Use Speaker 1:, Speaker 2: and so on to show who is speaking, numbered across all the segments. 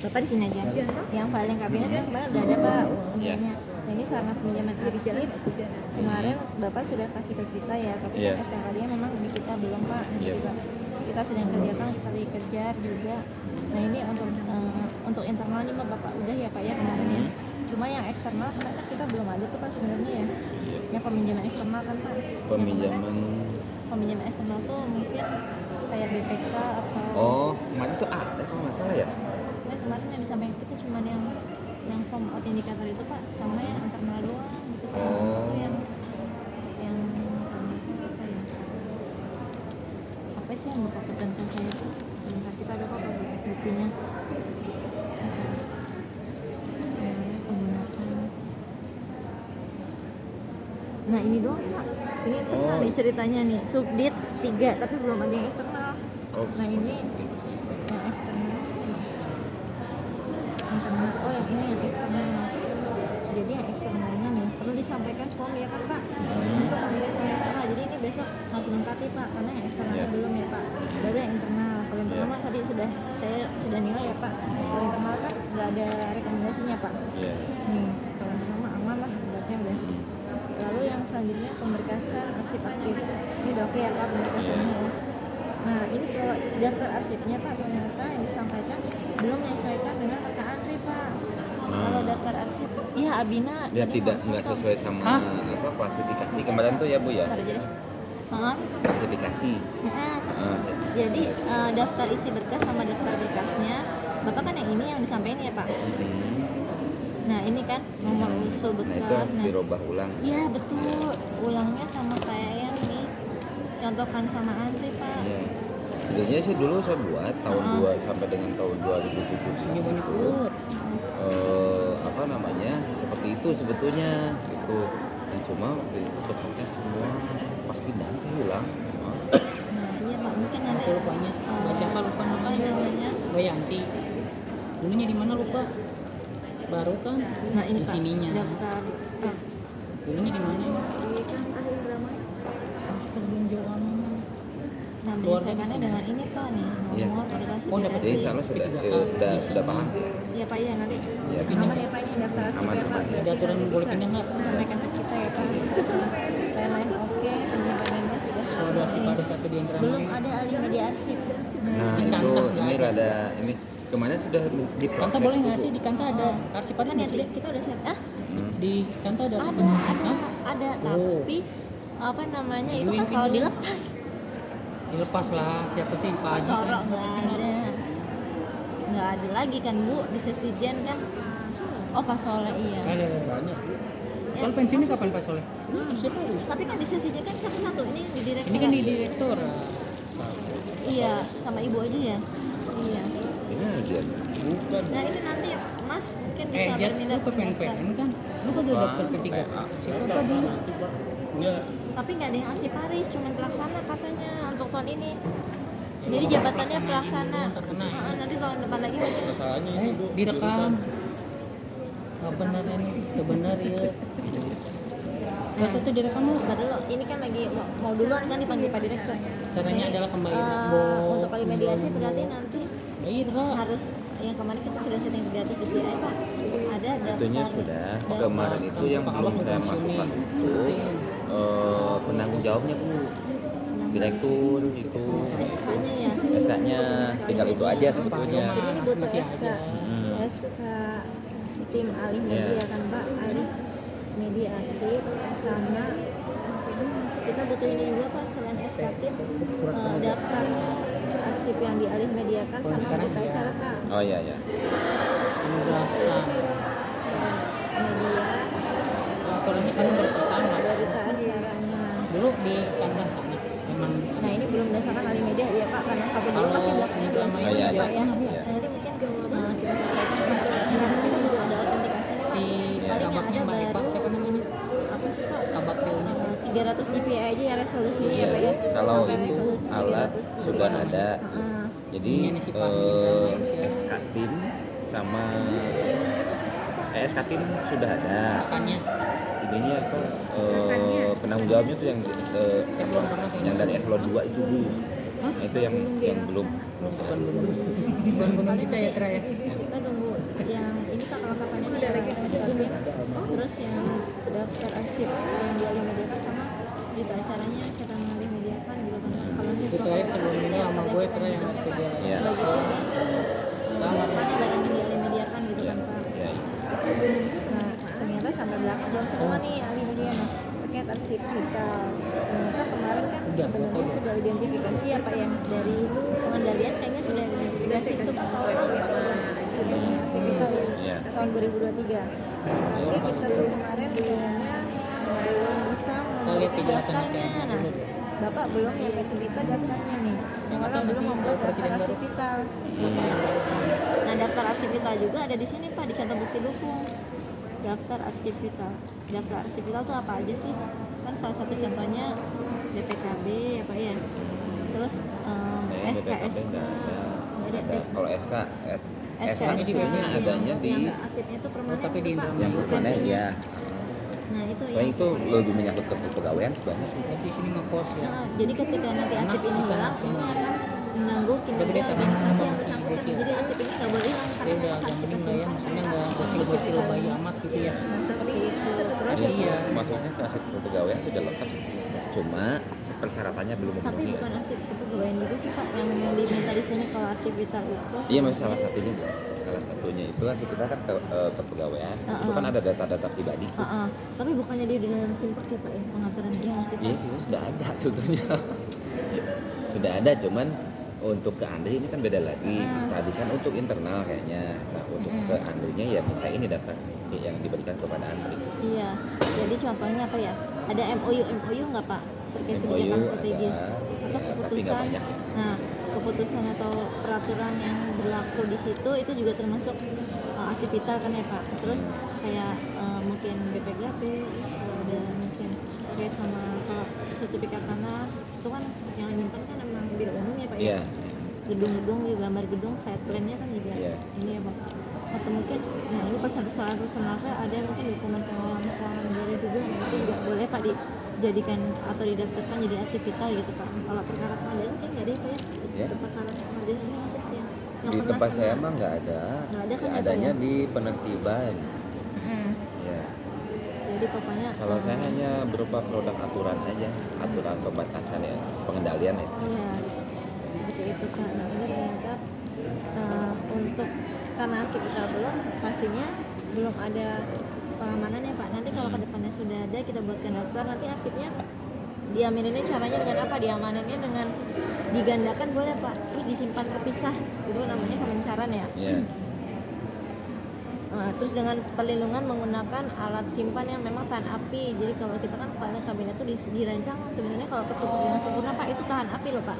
Speaker 1: Bapak di sini aja. Yang filing kabinet kan kemarin udah ada Pak undiannya. Nah, ini sarana pinjaman arsip. Kemarin Bapak sudah kasih ke kita ya, tapi kan STNK-nya memang di kita belum Pak. Kita sedang kerjakan, kita lagi kejar juga. Nah ini untuk internal nih Bapak udah ya Pak ya kemarin ya. Cuma yang eksternal kan kita belum ada tuh Pak sebenarnya ya. Yang peminjaman eksternal kan Pak. Peminjaman eksternal tuh mungkin kayak BPK atau.
Speaker 2: Oh, kemarin tuh ada kalau nggak salah ya.
Speaker 1: Nah, kemarin yang disampaikan kita cuma yang form out indikator itu Pak, sama yang internal doang gitu Pak. Itu yang apa sih yang Bapak tekankan saya itu? Sebentar kita ada kok buktinya. Nah ini doang Pak, ini internal nih ceritanya nih, subdit 3 tapi belum ada yang eksternal. Nah ini yang eksternal, yang ini yang eksternal. Jadi yang eksternalnya nih perlu disampaikan form ya kan Pak, untuk pemilihan eksternal. Jadi ini besok harus melengkapi Pak, karena yang eksternalnya belum ya Pak. Baru yang internal. Kalau internal Mas tadi saya sudah nilai ya Pak. Kalau internal kan nggak ada rekomendasinya Pak. Kalau internal mah aman lah, beratnya udah. Lalu yang selanjutnya pemberkasan arsip aktif. Ini udah oke ya Pak pemberkasannya ya. Nah ini kalau daftar arsipnya Pak ternyata yang disampaikan belum menyesuaikan dengan kakak Andri Pak. Kalau daftar arsip, iya Abina.
Speaker 2: Dia nggak sesuai sama klasifikasi kemarin tuh ya Bu ya. Klasifikasi.
Speaker 1: Jadi daftar isi berkas sama daftar berkasnya, Bapak kan yang ini yang disampaikan ya Pak. Nah ini kan nomor usul berkas.
Speaker 2: Nah itu harus dirubah ulang.
Speaker 1: Iya betul, ulangnya sama kayak yang dicontohkan sama Andri Pak.
Speaker 2: Iya. Sebenarnya sih dulu saya buat tahun 2 sampai dengan tahun 2007 itu seperti itu sebetulnya gitu. Dan cuma bentuknya semua pas pindah hilang.
Speaker 1: Nah iya Pak, mungkin nanti
Speaker 3: lupanya siapa lupa namanya Bayanti. Dulunya di mana lupa? Baru kan?
Speaker 1: Nah ini
Speaker 3: di
Speaker 1: Pak,
Speaker 3: sininya.
Speaker 1: daftar
Speaker 3: Dulunya di mana?
Speaker 1: Di kan akhir drama.
Speaker 3: Perbenjolan.
Speaker 1: Nah, menyesuaikannya dengan ini Pak nih, nomor klasifikasi.
Speaker 2: Jadi salah sudah paham sih.
Speaker 1: Iya Pak, iya nanti.
Speaker 2: Ya,
Speaker 1: Aman ya Pak, ini daftar arsip ya Pak.
Speaker 3: Ada aturan boleh pindah nggak?
Speaker 1: Sampaikan ke kita ya Pak. Lain-lain oke, penyimpanannya sudah.
Speaker 3: Ada satu di antara.
Speaker 1: Belum ada alih media arsip.
Speaker 2: Nah itu ini rada ini kemarin sudah diproses.
Speaker 3: Kanta boleh nggak sih di Kanta ada arsip
Speaker 1: Kan ya,
Speaker 3: sih?
Speaker 1: kita udah set.
Speaker 3: Di Kanta ada arsip.
Speaker 1: Ada, tapi apa namanya itu kan kalau dilepas.
Speaker 3: Dilepas lah, siapa sih Pak Haji?
Speaker 1: Nggak ada lagi kan Bu di Sesdijen kan. Oh Pak Soleh iya.
Speaker 3: Ada banyak. Soal pensiunnya kapan Pak Soleh?
Speaker 1: Tapi kan di Sesdijen kan satu-satu, ini di direktur.
Speaker 3: Ini kan di direktur.
Speaker 1: Iya, sama Ibu aja ya. Iya.
Speaker 2: Ini aja. Bukan.
Speaker 1: Nah ini nanti Mas mungkin bisa berminat.
Speaker 3: Lu ke PNPN kan? Lu kagak daftar P3K? Siapa dulu?
Speaker 1: Tapi nggak ada yang arsiparis, cuma pelaksana katanya untuk tahun ini. Jadi jabatannya pelaksana. Nanti tahun depan lagi mungkin.
Speaker 4: Masalahnya ini Bu,
Speaker 3: direkam. Nggak benar ini, kebenar ya. Pas itu direkam lu?
Speaker 1: Bentar dulu, ini kan lagi mau duluan kan dipanggil Pak Direktur.
Speaker 3: Caranya adalah kembali
Speaker 1: untuk kali mediasi berarti nanti
Speaker 3: bayar Pak.
Speaker 1: harus yang kemarin kita sudah setting 300 DPI Pak. Ada daftar.
Speaker 2: Itunya sudah. Kemarin itu yang belum saya masukkan itu penanggung jawabnya Bu. Direktur itu.
Speaker 1: SK-nya ya.
Speaker 2: SK-nya tinggal itu aja sebetulnya.
Speaker 1: Jadi ini butuh SK. SK tim alih media kan Pak, alih media arsip sama kita butuh ini juga Pak selain SK tim daftar arsip yang dialih mediakan sama berita acara Pak.
Speaker 2: Oh iya.
Speaker 3: Penugasan
Speaker 1: Media.
Speaker 3: Aturannya kan pertama.
Speaker 1: Berita acaranya.
Speaker 3: Dulu di kandang sana. Memang di sana.
Speaker 1: Nah ini belum berdasarkan alih media ya Pak, karena satu dulu
Speaker 3: Kalau
Speaker 1: pasti belakangnya belum
Speaker 3: drama
Speaker 1: semua
Speaker 2: iya,
Speaker 1: ya Pak ya.
Speaker 2: iya.
Speaker 1: Nanti mungkin kita sesuaikan sekarang kita belum ada autentikasi nih Pak.
Speaker 3: Si
Speaker 1: Paling yang
Speaker 3: kabaknya
Speaker 1: ada
Speaker 3: Mbak Eva,
Speaker 1: baru
Speaker 3: siapa namanya?
Speaker 1: apa sih Pak?
Speaker 3: Kabak Rio-nya.
Speaker 1: 300 dpi aja ya resolusinya ya Pak ya.
Speaker 2: Kalau
Speaker 1: Sampai
Speaker 2: itu
Speaker 1: resolusi
Speaker 2: alat
Speaker 1: 300
Speaker 2: sudah
Speaker 1: dpi.
Speaker 2: ada. Jadi
Speaker 3: Ini si Pak Indra,
Speaker 2: SK tim sama SK tim sudah ada.
Speaker 3: Makanya
Speaker 2: Ininya apa? Penanggung jawabnya tuh yang
Speaker 3: saya belum pernah kayaknya.
Speaker 2: yang dari eselon 2 itu Bu. Nah, itu yang belum.
Speaker 3: Bukan belum. Bukan kita ya Tra ya.
Speaker 1: Kita tunggu yang ini pak kelengkapannya nih yang SPP, terus yang daftar arsip yang dialih mediakan sama berita acaranya kita mengalih mediakan gitu kan. Kalau
Speaker 3: Itu Tra sebelum ini sama gue Tra yang kerja
Speaker 2: Iya.
Speaker 1: sebagai tim ya
Speaker 3: sekamar.
Speaker 1: mana barang yang dialih mediakan gitu
Speaker 2: Iya.
Speaker 1: kan pak.
Speaker 2: Iya.
Speaker 1: Nah ternyata sampai belakang belum semua nih alih media nah terkait arsip kita. Ternyata kemarin kan sebenarnya sudah identifikasi apa yang dari pengendalian kayaknya sudah identifikasi itu pak arsip kita ya
Speaker 2: Iya.
Speaker 1: tahun 2023. Tapi kita tuh kemarin kayaknya belum bisa
Speaker 3: lihat kejelasan
Speaker 1: daftarnya.
Speaker 3: aja.
Speaker 1: Nah, Bapak belum nyampe ke kita daftarnya nih. Malah belum membuat daftar arsip kita. Nah, daftar arsip kita juga ada di sini Pak, di cantum bukti dukung. Daftar arsip kita. Daftar arsip kita tuh apa aja sih? Kan salah satu contohnya BPKB ya Pak ya. Terus
Speaker 2: Saya
Speaker 1: SKS.
Speaker 2: BPKB nggak ada.
Speaker 1: Nggak ada.
Speaker 2: Kalau SK
Speaker 1: SKS
Speaker 2: ini kayaknya adanya di
Speaker 1: yang arsipnya tuh permanen
Speaker 3: tapi
Speaker 1: tuh,
Speaker 3: di
Speaker 1: Pak.
Speaker 2: yang permanen ya.
Speaker 1: Nah, itu
Speaker 2: Soalnya itu lebih menyangkut ke kepegawaian sebenarnya.
Speaker 3: Di sini ngekos ya.
Speaker 1: Nah, jadi ketika nanti arsip ini
Speaker 3: Bisa
Speaker 1: hilang,
Speaker 3: langsung.
Speaker 1: ini akan mengganggu kinerja
Speaker 3: Tapi
Speaker 1: organisasi yang
Speaker 3: tapi
Speaker 1: bersangkutan.
Speaker 3: tapi
Speaker 1: Jadi arsip ini nggak boleh hilang
Speaker 3: Dia
Speaker 1: karena
Speaker 3: udah
Speaker 1: harus
Speaker 3: agak
Speaker 1: kita
Speaker 3: mending lah ya,
Speaker 1: simpan.
Speaker 3: maksudnya nggak bocil-bocil bayi amat gitu ya.
Speaker 1: Nah, seperti itu. Terus
Speaker 3: Iya.
Speaker 2: Maksudnya ke aset kepegawaian sudah lengkap sebetulnya. Cuma persyaratannya belum
Speaker 1: tapi
Speaker 2: memenuhi.
Speaker 1: bukan arsip kepegawaian juga sih Pak yang diminta di sini kalau arsip vital itu.
Speaker 2: Iya, masih salah satunya Bu. Salah satunya itu arsip kita kan kepegawaian. Itu kan ada data-data pribadi.
Speaker 1: Tapi bukannya dia di dalam simpak ya Pak ya pengaturan dia arsip.
Speaker 2: Iya sih sudah ada sebetulnya. Sudah ada, cuman untuk ke Andri ini kan beda lagi. Tadi kan untuk internal kayaknya. Nah untuk ke Andrinya ya minta ini data yang diberikan kepada Andri.
Speaker 1: Iya. Jadi contohnya apa ya? Ada MOU nggak Pak terkait
Speaker 2: MOU
Speaker 1: kebijakan strategis
Speaker 2: ada,
Speaker 1: atau
Speaker 2: ya, tapi nggak
Speaker 1: keputusan?
Speaker 2: banyak ya.
Speaker 1: Nah, keputusan atau peraturan yang berlaku di situ itu juga termasuk arsip vital kan ya Pak. Terus kayak mungkin BPKB, ada mungkin terkait sama kalau sertifikat tanah itu kan yang nyimpan kan memang biro umum ya Pak ya.
Speaker 2: Iya.
Speaker 1: Gedung-gedung juga gambar gedung site plan-nya kan juga
Speaker 2: Iya.
Speaker 1: ini ya Pak. Atau mungkin nah ini kesalahan personal ada mungkin dokumen pengelolaan negara juga nah, itu juga boleh Pak dijadikan atau didaftarkan jadi arsip vital gitu Pak. Kalau perkara pengadilan kan nggak ada ya Pak ya.
Speaker 2: Ya.
Speaker 1: Untuk perkara pengadilan ini maksudnya yang
Speaker 2: Di
Speaker 1: pernah
Speaker 2: tempat saya
Speaker 1: kena.
Speaker 2: mah nggak ada.
Speaker 1: Nggak ada kan ya, Pak,
Speaker 2: Adanya
Speaker 1: ya?
Speaker 2: di penertiban.
Speaker 1: Mm.
Speaker 2: Ya.
Speaker 1: Jadi pokoknya
Speaker 2: Kalau saya hanya berupa produk aturan aja, aturan pembatasan ya, pengendalian ya.
Speaker 1: iya seperti itu Pak. Nah ini ternyata untuk karena arsip vital belum pastinya belum ada pengamanan ya Pak. Nanti kalau kedepannya sudah ada kita buatkan daftar nanti arsipnya diamininnya caranya dengan apa? Diamaninnya dengan digandakan boleh Pak, terus disimpan terpisah itu namanya pemencaran ya.
Speaker 2: Iya.
Speaker 1: Terus dengan perlindungan menggunakan alat simpan yang memang tahan api. Jadi kalau kita kan file kabinet tuh dirancang sebenarnya kalau tertutup dengan sempurna Pak itu tahan api loh Pak.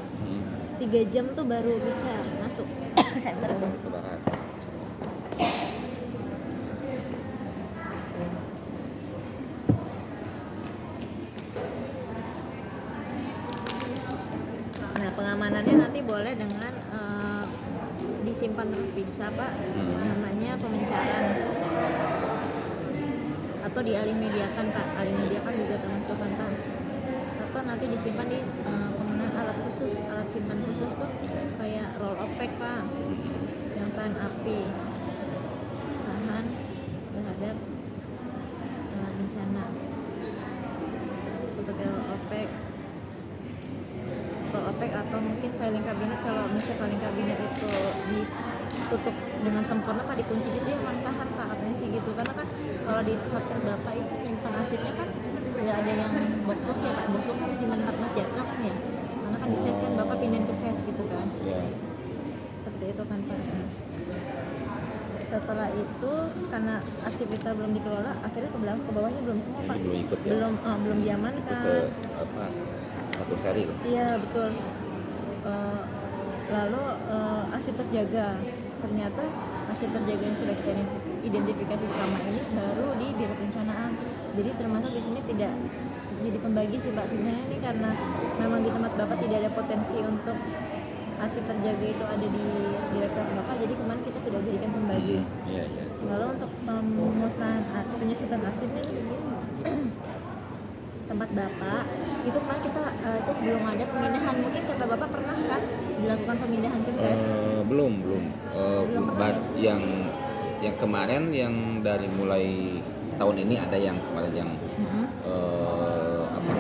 Speaker 1: 3 jam tuh baru bisa masuk. Saya baru.
Speaker 2: Kebakaran.
Speaker 1: Nah pengamanannya nanti boleh dengan disimpan terpisah Pak, namanya pemencaran atau dialih mediakan Pak. Alih mediakan juga termasuk kan Pak. Atau nanti disimpan di penggunaan alat khusus, alat simpan khusus tuh kayak roll of pack Pak, yang tahan api, tahan terhadap bencana seperti roll of pack atau mungkin filing kabinet. Kalau misalnya filing kabinet itu ditutup dengan sempurna Pak, dikunci gitu ya memang tahan Pak katanya sih gitu. Karena kan kalau di satker Bapak itu nyimpan arsipnya kan nggak ada yang box ya Pak. Box kan disimpan 4 Mas Jatra kan ya, karena kan di ses kan Bapak pindahin ke ses gitu kan.
Speaker 2: Iya.
Speaker 1: Seperti itu kan Pak. Setelah itu karena arsip kita belum dikelola, akhirnya ke bawahnya belum semua Pak.
Speaker 2: Belum ikut ya.
Speaker 1: Belum diamankan.
Speaker 2: Satu seri loh.
Speaker 1: Iya betul. Lalu arsip terjaga, ternyata arsip terjaga yang sudah kita identifikasi selama ini baru di Biro Perencanaan. Jadi termasuk di sini tidak jadi pembagi sih Pak. Sebenarnya ini karena memang di tempat Bapak tidak ada potensi untuk arsip terjaga itu ada di Direktorat Bapak, jadi kemarin kita tidak jadikan pembagi.
Speaker 2: Iya, iya.
Speaker 1: Lalu untuk pemusnahan atau penyusutan arsip ini tempat bapak itu kemarin kita cek belum ada pemindahan. Mungkin kata bapak pernah kan dilakukan pemindahan ke SES?
Speaker 2: Belum.
Speaker 1: Belum pernah ya?
Speaker 2: Yang kemarin yang dari mulai tahun ini ada yang kemarin yang apa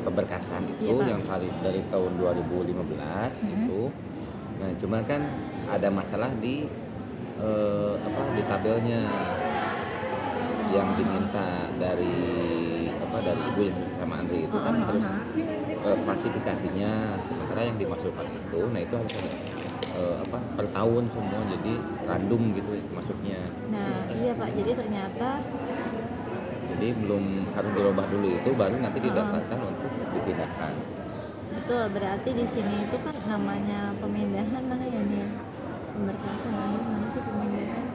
Speaker 2: pemberkasan itu,
Speaker 1: Iya, Pak.
Speaker 2: yang dari tahun 2015 itu. Nah, cuma kan ada masalah di di tabelnya yang diminta dari ibu yang sama Andri itu kan harus klasifikasinya, sementara yang dimasukkan itu, nah itu harus ada per tahun semua, jadi random gitu masuknya.
Speaker 1: Nah iya Pak, jadi ternyata
Speaker 2: Jadi belum, harus dirubah dulu itu, baru nanti didaftarkan untuk dipindahkan.
Speaker 1: betul, berarti di sini itu kan namanya pemindahan mana ya nih ya? Pemberkasan mana sih pemindahan?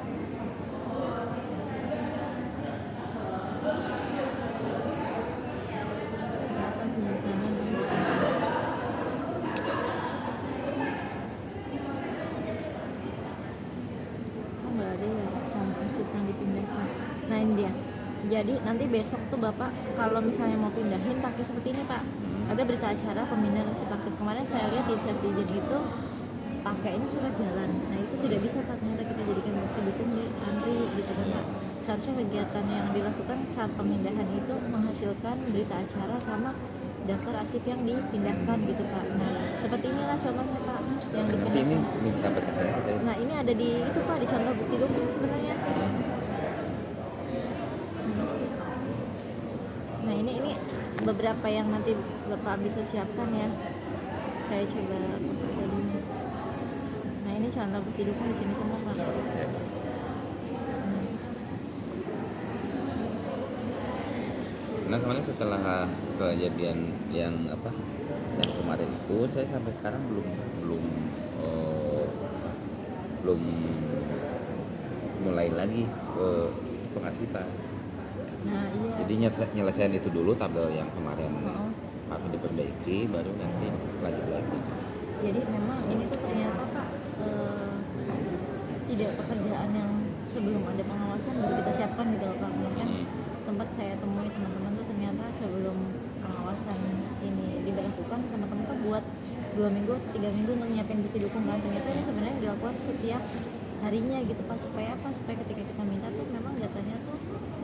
Speaker 1: Kenapa penyimpanan? Oh nggak ada ya arsip yang dipindahkan. Nah ini dia. Jadi nanti besok tuh bapak kalau misalnya mau pindahin pakai seperti ini pak. Ada berita acara pemindahan arsip aktif. Kemarin saya lihat di Sesdijen itu pakai ini surat jalan. Nah itu tidak bisa pak, ternyata kita jadikan bukti dukung di antri gitu kan pak. Seharusnya kegiatan yang dilakukan saat pemindahan itu menghasilkan berita acara sama daftar arsip yang dipindahkan gitu pak. Nah seperti inilah contohnya pak yang
Speaker 2: Nah, nanti ini
Speaker 1: dipindahkan.
Speaker 2: minta berkasnya ke saya.
Speaker 1: Nah ini ada di itu pak, di contoh bukti dukung sebenarnya. Mana sih? Nah ini beberapa yang nanti bapak bisa siapkan ya. Saya coba buka tadinya. Nah ini contoh bukti dukung di sini semua pak.
Speaker 2: Ya. Nah kemarin setelah kejadian yang kemarin itu, saya sampai sekarang belum mulai lagi pengarsipan.
Speaker 1: Nah iya.
Speaker 2: Jadi nyelesain itu dulu, tabel yang kemarin
Speaker 1: Oh.
Speaker 2: harus diperbaiki, baru nanti lanjut lagi.
Speaker 1: Jadi memang ini tuh ternyata pak tidak pekerjaan yang sebelum ada pengawasan baru kita siapkan gitu loh pak. Mungkin sempat saya temui teman-teman tuh ternyata sebelum pengawasan ini diberlakukan, teman-teman tuh buat 2 minggu atau 3 minggu untuk nyiapin bukti dukung kan. Ternyata ini sebenarnya dilakukan setiap harinya gitu pak, supaya apa? Supaya ketika kita minta tuh memang datanya tuh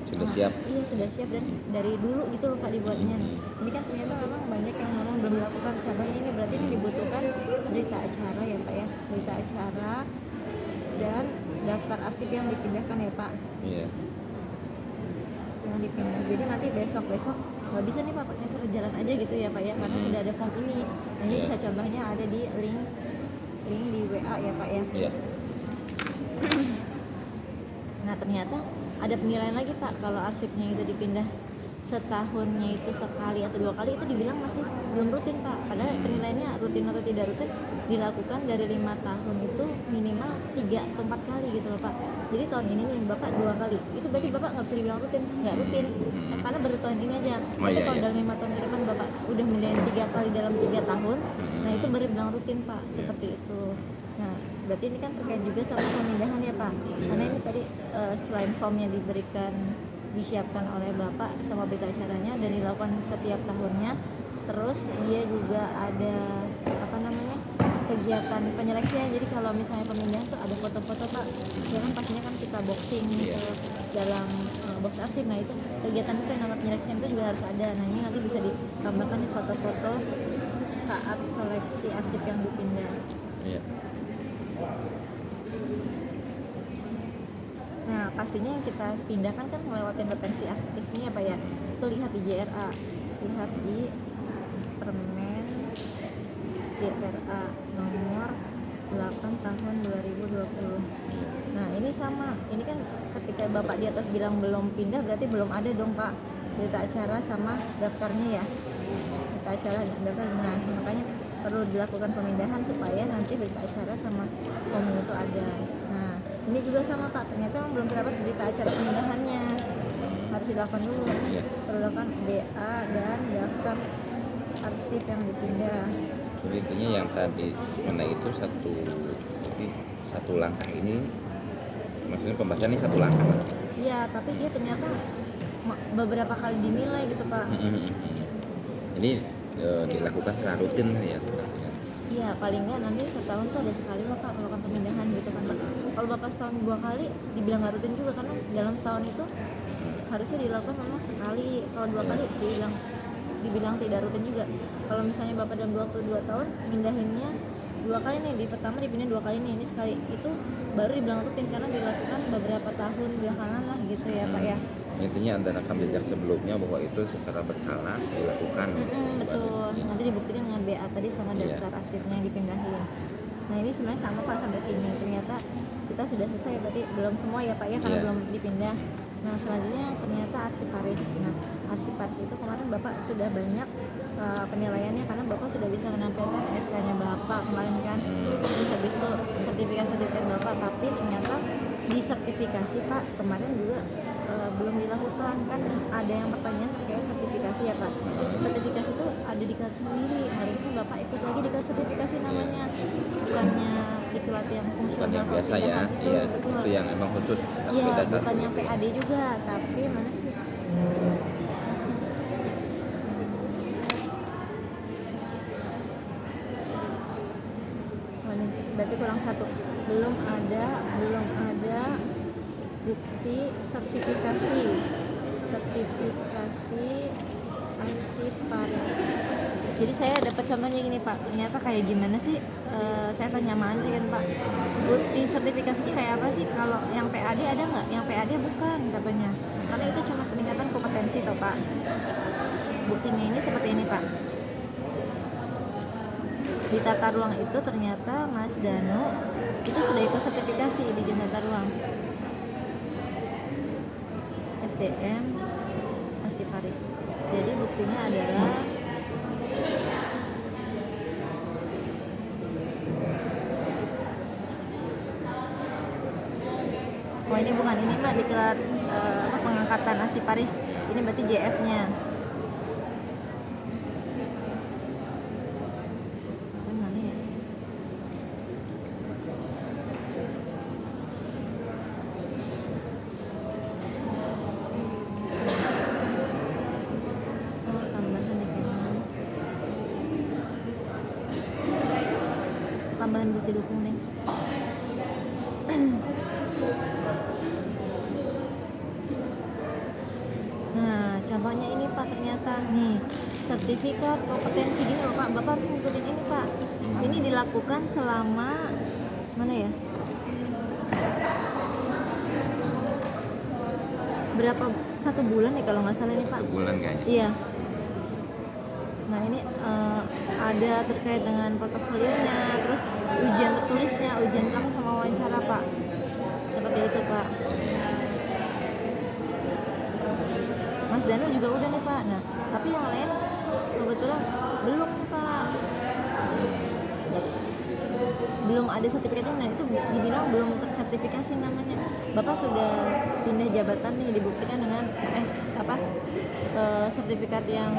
Speaker 2: Sudah siap.
Speaker 1: Iya sudah siap dan dari dulu gitu loh pak dibuatnya. Ini kan ternyata memang banyak yang memang belum dilakukan. Contohnya ini berarti ini dibutuhkan berita acara ya pak ya, berita acara dan daftar arsip yang dipindahkan ya pak,
Speaker 2: Iya.
Speaker 1: yang dipindah. Jadi nanti besok nggak bisa nih pak pakai surat jalan aja gitu ya pak ya, karena sudah ada form ini. Nah ini
Speaker 2: Iya.
Speaker 1: bisa contohnya ada di link di WA ya pak ya.
Speaker 2: Iya.
Speaker 1: Nah ternyata ada penilaian lagi pak, kalau arsipnya itu dipindah setahunnya itu sekali atau 2 kali itu dibilang masih belum rutin pak. Padahal penilaiannya rutin atau tidak rutin dilakukan dari 5 tahun itu minimal 3 atau 4 kali gitu loh pak. Jadi tahun ini nih bapak 2 kali, itu berarti bapak nggak bisa dibilang rutin, nggak rutin karena baru tahun ini aja. Tapi
Speaker 2: iya,
Speaker 1: kalau
Speaker 2: iya.
Speaker 1: dalam 5 tahun ke depan bapak udah menilai 3 kali dalam 3 tahun, nah itu baru bilang rutin pak, seperti itu. Nah berarti ini kan terkait juga sama pemindahan ya pak, karena ini tadi selain form yang disiapkan oleh bapak sama berita acaranya dan dilakukan setiap tahunnya, terus dia juga ada kegiatan penyeleksian. Jadi kalau misalnya pemindahan tuh ada foto-foto pak, ya kan pastinya kan kita boxing
Speaker 2: Iya.
Speaker 1: ke dalam box arsip. Nah itu kegiatan itu yang namanya penyeleksian itu juga harus ada. Nah ini nanti bisa ditambahkan di foto-foto saat seleksi arsip yang dipindah.
Speaker 2: Iya.
Speaker 1: Nah pastinya yang kita pindahkan kan melewatin retensi aktifnya ya pak ya. Itu lihat di JRA, lihat di Permen JRA nomor 8 tahun 2020. Nah ini sama, ini kan ketika bapak di atas bilang belum pindah berarti belum ada dong pak berita acara sama daftarnya ya, berita acara dan daftar. Nah makanya perlu dilakukan pemindahan supaya nanti berita acara sama form itu ada. Nah ini juga sama pak, ternyata memang belum terdapat berita acara pemindahannya, harus dilakukan dulu.
Speaker 2: Iya.
Speaker 1: Perlu dilakukan BA dan daftar arsip yang dipindah.
Speaker 2: Jadi intinya yang tadi mana itu satu langkah ini, maksudnya pembahasan ini satu langkah lagi.
Speaker 1: Iya, tapi dia ternyata beberapa kali dinilai gitu pak.
Speaker 2: Ini dilakukan secara rutin ya.
Speaker 1: Iya, paling nggak nanti setahun tuh ada sekali lah Pak melakukan pemindahan gitu kan Pak. Kalau Bapak setahun 2 kali dibilang nggak rutin juga karena dalam setahun itu harusnya dilakukan memang sekali. Kalau 2 kali dibilang tidak rutin juga. Kalau misalnya Bapak dalam waktu 2 tahun mindahinnya 2 kali nih, di pertama dipindah 2 kali nih, ini sekali, itu baru dibilang rutin karena dilakukan beberapa tahun belakangan lah gitu ya Pak ya.
Speaker 2: Intinya ada rekam jejak sebelumnya bahwa itu secara berkala dilakukan.
Speaker 1: Betul, nanti dibuktikan dengan BA tadi sama
Speaker 2: Iya.
Speaker 1: daftar arsipnya yang dipindahin. Nah ini sebenarnya sama Pak sampai sini, ternyata kita sudah selesai, berarti belum semua ya Pak ya karena
Speaker 2: Iya.
Speaker 1: belum dipindah. Nah selanjutnya ternyata arsiparis. Nah arsiparis itu kemarin Bapak sudah banyak penilaiannya karena Bapak sudah bisa menampilkan SK-nya Bapak kemarin kan. Terus habis itu sertifikat Bapak, tapi ternyata di sertifikasi Pak kemarin juga belum dilakukan. Kan ada yang pertanyaan terkait sertifikasi ya Pak. Sertifikasi itu ada diklat sendiri, harusnya Bapak ikut lagi diklat sertifikasi namanya, bukannya diklat yang
Speaker 2: Bukan
Speaker 1: fungsional
Speaker 2: yang biasa ya,
Speaker 1: pemindahan itu,
Speaker 2: iya.
Speaker 1: betul.
Speaker 2: Itu yang emang khusus.
Speaker 1: Iya,
Speaker 2: beda satu.
Speaker 1: bukan yang PAD juga, tapi mana sih? Oh, ini berarti kurang satu. Belum ada bukti sertifikasi arsiparis. Jadi saya dapat contohnya gini Pak, ternyata kayak gimana sih? Saya tanya sama Andri kan Pak, bukti sertifikasinya kayak apa sih? Kalau yang PAD ada nggak? Yang PAD bukan katanya, karena itu cuma peningkatan kompetensi toh Pak. Buktinya ini seperti ini Pak. Di tata ruang itu ternyata Mas Danu itu sudah ikut sertifikasi di Jen Tata Ruang. SDM arsiparis. Jadi buktinya adalah oh ini bukan, ini mah diklat pengangkatan arsiparis. Ini berarti JF-nya. Mana ya? Oh, tambahan nih kayaknya. Tambahan bukti dukung nih. Nah, contohnya ini Pak, ternyata nih sertifikat kompetensi gini loh Pak. Bapak harus ngikutin ini Pak. Ini dilakukan selama mana ya? Berapa, 1 bulan ya kalau nggak salah nih Pak.
Speaker 2: 1 bulan kayaknya.
Speaker 1: Iya. Nah ini ada terkait dengan portofolionya, terus ujian tertulisnya, ujian praktek sama wawancara Pak. Seperti itu Pak. Mas Danu juga udah nih Pak. Nah tapi yang lain kebetulan belum nih Pak. Belum ada sertifikatnya. Nah itu dibilang belum tersertifikasi namanya. Bapak sudah pindah jabatan nih, dibuktikan dengan sertifikat yang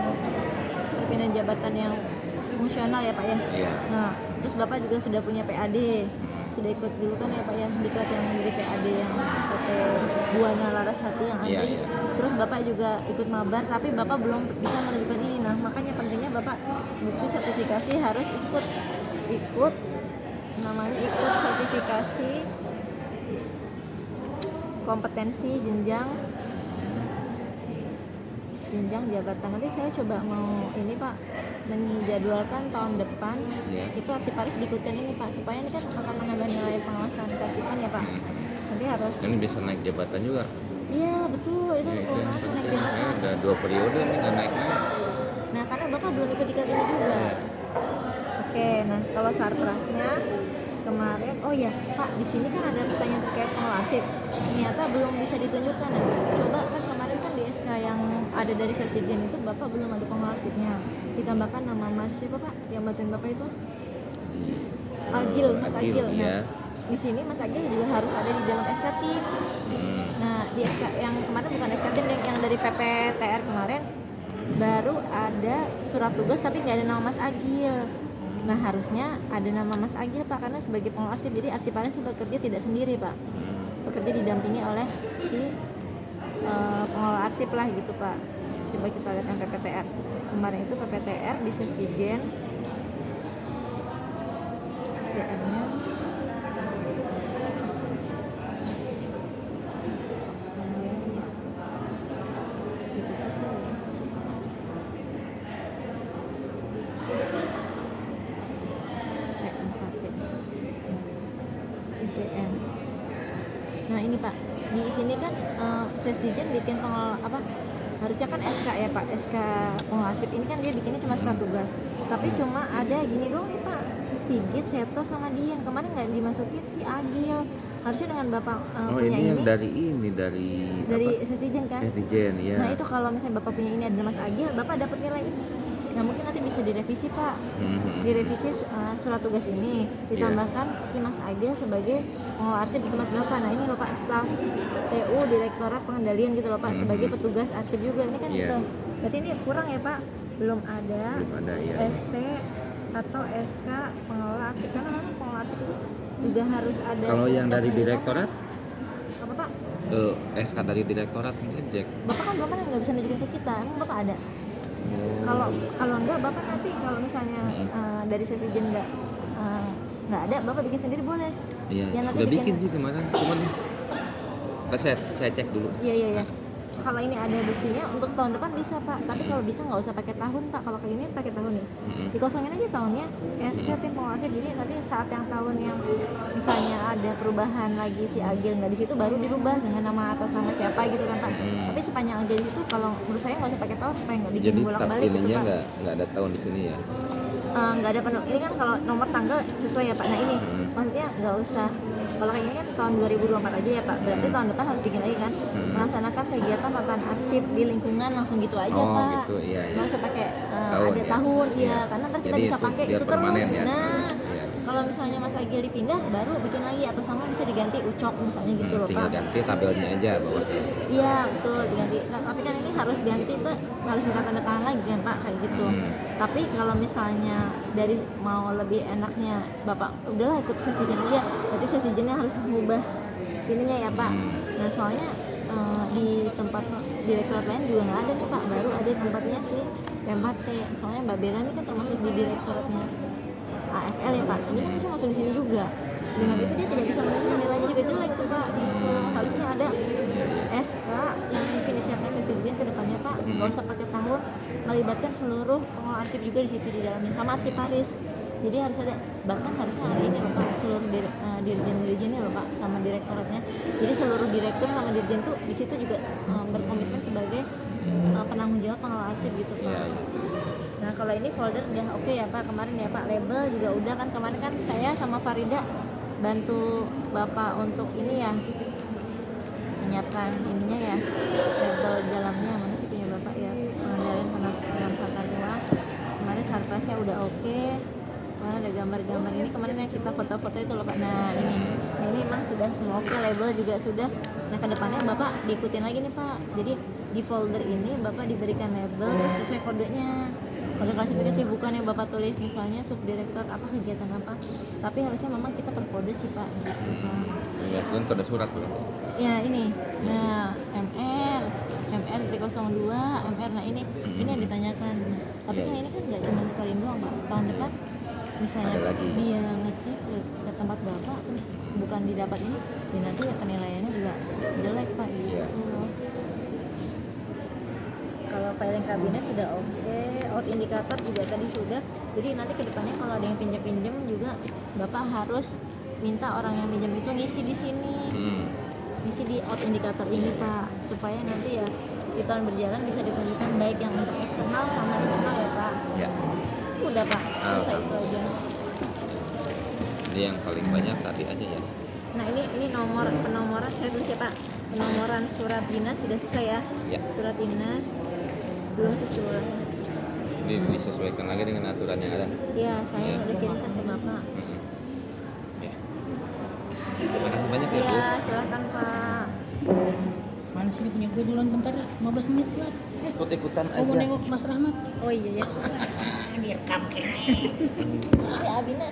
Speaker 1: pindah jabatan yang fungsional ya Pak ya.
Speaker 2: Iya.
Speaker 1: Nah terus Bapak juga sudah punya PAD, sudah ikut dulu kan ya Pak ya, diklat yang dari PAD yang PT Buana Laras Hati yang
Speaker 2: Iya,
Speaker 1: Andri.
Speaker 2: iya.
Speaker 1: Terus Bapak juga ikut mabar, tapi Bapak belum bisa menunjukkan ini. Nah makanya pentingnya Bapak bukti sertifikasi harus ikut namanya, ikut sertifikasi kompetensi jenjang jabatan. Nanti saya coba mau ini Pak, menjadwalkan tahun depan itu arsiparis diikutkan ini Pak, supaya ini kan akan menambah nilai pengawasan kearsipan ya Pak. Nanti harus
Speaker 2: Ini bisa naik jabatan juga.
Speaker 1: iya betul, itu
Speaker 2: Ya, itu
Speaker 1: kalau
Speaker 2: yang
Speaker 1: naik
Speaker 2: penting.
Speaker 1: jabatan.
Speaker 2: Saya udah 2 periode nih nggak naik.
Speaker 1: Nah karena Bapak belum ikut diklat ini juga.
Speaker 2: Iya.
Speaker 1: Oke, nah kalau sarprasnya kemarin, oh ya Pak, di sini kan ada pertanyaan terkait pengelasip. Ternyata belum bisa ditunjukkan. Nah, coba kan kemarin kan di SK yang ada dari Sesdirjen itu Bapak belum ada pengelasipnya. Ditambahkan nama Mas siapa Pak? Yang bantuin Bapak itu? Agil, Mas Agil. Nah,
Speaker 2: Iya.
Speaker 1: di sini Mas Agil juga harus ada di dalam SK tim. Nah, di SK yang kemarin bukan SK tim, yang dari PPTR kemarin baru ada surat tugas tapi nggak ada nama Mas Agil. Nah harusnya ada nama Mas Agil Pak, karena sebagai pengelola arsip, jadi arsiparis bekerja tidak sendiri Pak, bekerja didampingi oleh si pengelola arsip lah gitu Pak. Coba kita lihat yang PPTR. kemarin itu PPTR di Sesdijen, SDM-nya SDM. Nah ini Pak, di sini kan Sesdijen bikin harusnya kan SK ya Pak, SK pengelola ini kan dia bikinnya cuma surat tugas, tapi cuma ada gini doang nih Pak, Sigit, Seto sama Dian, kemarin nggak dimasukin si Agil. Harusnya dengan Bapak punya
Speaker 2: ini yang
Speaker 1: ini
Speaker 2: dari
Speaker 1: Sesdijen kan.
Speaker 2: netizen ya.
Speaker 1: Nah itu kalau misalnya Bapak punya ini ada Mas Agil, Bapak dapat nilai ini. Nah mungkin nanti bisa direvisi Pak, direvisi surat tugas ini, ditambahkan si Mas Agil sebagai pengelola arsip di tempat Bapak. Nah ini loh Pak, staf TU Direktorat Pengendalian gitu loh Pak, sebagai petugas arsip juga. Ini kan gitu. Berarti ini kurang ya Pak, belum ada
Speaker 2: ya.
Speaker 1: ST atau SK pengelola arsip, karena memang pengelola arsip itu juga harus ada.
Speaker 2: Kalau yang
Speaker 1: SK
Speaker 2: dari
Speaker 1: pendidikan.
Speaker 2: direktorat,
Speaker 1: Apa Pak?
Speaker 2: SK dari direktorat mungkin
Speaker 1: Bapak kan nggak bisa nunjukin ke kita, emang Bapak ada? Kalau enggak Bapak nanti kalau misalnya dari Sesdijen nggak ada, Bapak bikin sendiri boleh.
Speaker 2: Iya,
Speaker 1: Ya, nanti
Speaker 2: udah bikin sih kemarin, cuman saya cek dulu.
Speaker 1: Iya. Kalau ini ada buktinya untuk tahun depan bisa Pak, tapi kalau bisa nggak usah pakai tahun Pak. Kalau kayak ini pakai tahun nih, dikosongin aja tahunnya SK tim pengelola arsip. Jadi nanti saat yang tahun yang misalnya ada perubahan lagi si Agil nggak di situ, baru dirubah dengan nama atas nama siapa gitu kan Pak. Tapi sepanjang Agil di situ, kalau menurut saya nggak usah pakai tahun supaya nggak bikin
Speaker 2: Jadi
Speaker 1: bolak-balik gitu
Speaker 2: ininya
Speaker 1: Pak.
Speaker 2: nggak ada tahun di sini ya.
Speaker 1: Nggak ada penuh. Ini kan kalau nomor tanggal sesuai ya Pak. Nah ini maksudnya nggak usah. Kalau kayak ini kan tahun 2024 aja ya Pak. Berarti tahun depan harus bikin lagi kan. Melaksanakan kegiatan pemetaan arsip di lingkungan langsung gitu aja Pak.
Speaker 2: Gitu, iya.
Speaker 1: Nggak usah pakai
Speaker 2: Tahun,
Speaker 1: ada
Speaker 2: ya.
Speaker 1: tahun ya.
Speaker 2: Iya.
Speaker 1: Karena ntar kita
Speaker 2: Jadi
Speaker 1: bisa pakai
Speaker 2: biar
Speaker 1: itu terus.
Speaker 2: permanen ya.
Speaker 1: Nah
Speaker 2: Iya.
Speaker 1: kalau misalnya Mas Agil dipindah, baru bikin lagi atas nama bisa diganti Ucok misalnya gitu loh
Speaker 2: Tinggal
Speaker 1: Pak.
Speaker 2: ganti tabelnya aja bawahnya.
Speaker 1: Iya betul diganti. Nah, tapi kan ini harus ganti Pak, harus minta tanda tangan lagi kan Pak kayak gitu. Tapi kalau misalnya dari mau lebih enaknya Bapak udahlah ikut Sesdijen aja, berarti Sesdijennya harus mengubah ininya ya Pak. Nah soalnya di tempat direktorat lain juga nggak ada nih Pak, baru ada tempatnya si P4T. Soalnya Mbak Bella ini kan termasuk di direktoratnya AFL ya Pak, ini kan bisa masuk di sini juga. Dengan itu dia tidak bisa menunjukkan nilainya juga jelek tuh Pak. Gitu. Harusnya ada SK yang mungkin disiapkan Sesdijen ke depannya Pak. Nggak usah pakai tahun, melibatkan seluruh pengelola arsip juga di situ di dalamnya, sama arsiparis. Jadi harus ada, bahkan harusnya ada ini loh Pak, seluruh dirjen-dirjennya loh Pak, sama direktoratnya. Jadi seluruh direktur sama dirjen tuh di situ juga berkomitmen sebagai penanggung jawab pengelola arsip gitu Pak. Nah kalau ini folder udah oke ya Pak, kemarin ya Pak, label juga udah kan, kemarin kan saya sama Farida bantu Bapak untuk ini ya, menyiapkan ininya ya, label dalamnya. Mana sih punya Bapak ya, pengendalian pemanfaatan uang. Kemarin surprise-nya udah oke. Kemarin ada gambar-gambar ini, kemarin yang kita foto-foto itu loh Pak. Nah ini emang sudah semua oke, label juga sudah. Nah kedepannya Bapak diikutin lagi nih Pak. Jadi di folder ini Bapak diberikan label sesuai kodenya, kode klasifikasi, bukan yang Bapak tulis misalnya subdirektor apa kegiatan apa, tapi harusnya memang kita per kode sih Pak gitu Pak.
Speaker 2: Ya kan kode surat berarti.
Speaker 1: Ya ini, nah MR 02 MR, nah ini yang ditanyakan. Tapi kan ini kan nggak cuma sekali doang Pak, tahun depan misalnya dia ngecek ke tempat Bapak terus bukan didapat ini, ya nanti ya penilaiannya juga jelek Pak gitu. Kalau filing kabinet sudah oke, out indikator juga tadi sudah. Jadi nanti kedepannya kalau ada yang pinjam juga Bapak harus minta orang yang pinjam itu ngisi di sini, ngisi di out indikator ini Pak, supaya nanti ya di tahun berjalan bisa ditunjukkan baik yang untuk eksternal sama internal ya Pak.
Speaker 2: Ya.
Speaker 1: Udah Pak, selesai itu aja.
Speaker 2: Jadi yang paling banyak tadi aja ya.
Speaker 1: Nah ini nomor penomoran saya tulis ya Pak. Penomoran surat dinas sudah sesuai ya. Surat dinas belum sesuai.
Speaker 2: Ini disesuaikan lagi dengan aturan yang ada.
Speaker 1: Iya, saya udah kirimkan ke Bapak.
Speaker 2: Ya. Terima kasih banyak ya Bu.
Speaker 1: Iya, silakan Pak.
Speaker 3: Mana sih punya gue duluan bentar, 15 menit lah.
Speaker 2: Ikut-ikutan
Speaker 3: Mau
Speaker 2: aja.
Speaker 3: nengok Mas Rahmat.
Speaker 1: Oh iya ya.
Speaker 3: Direkam.
Speaker 1: Si Abina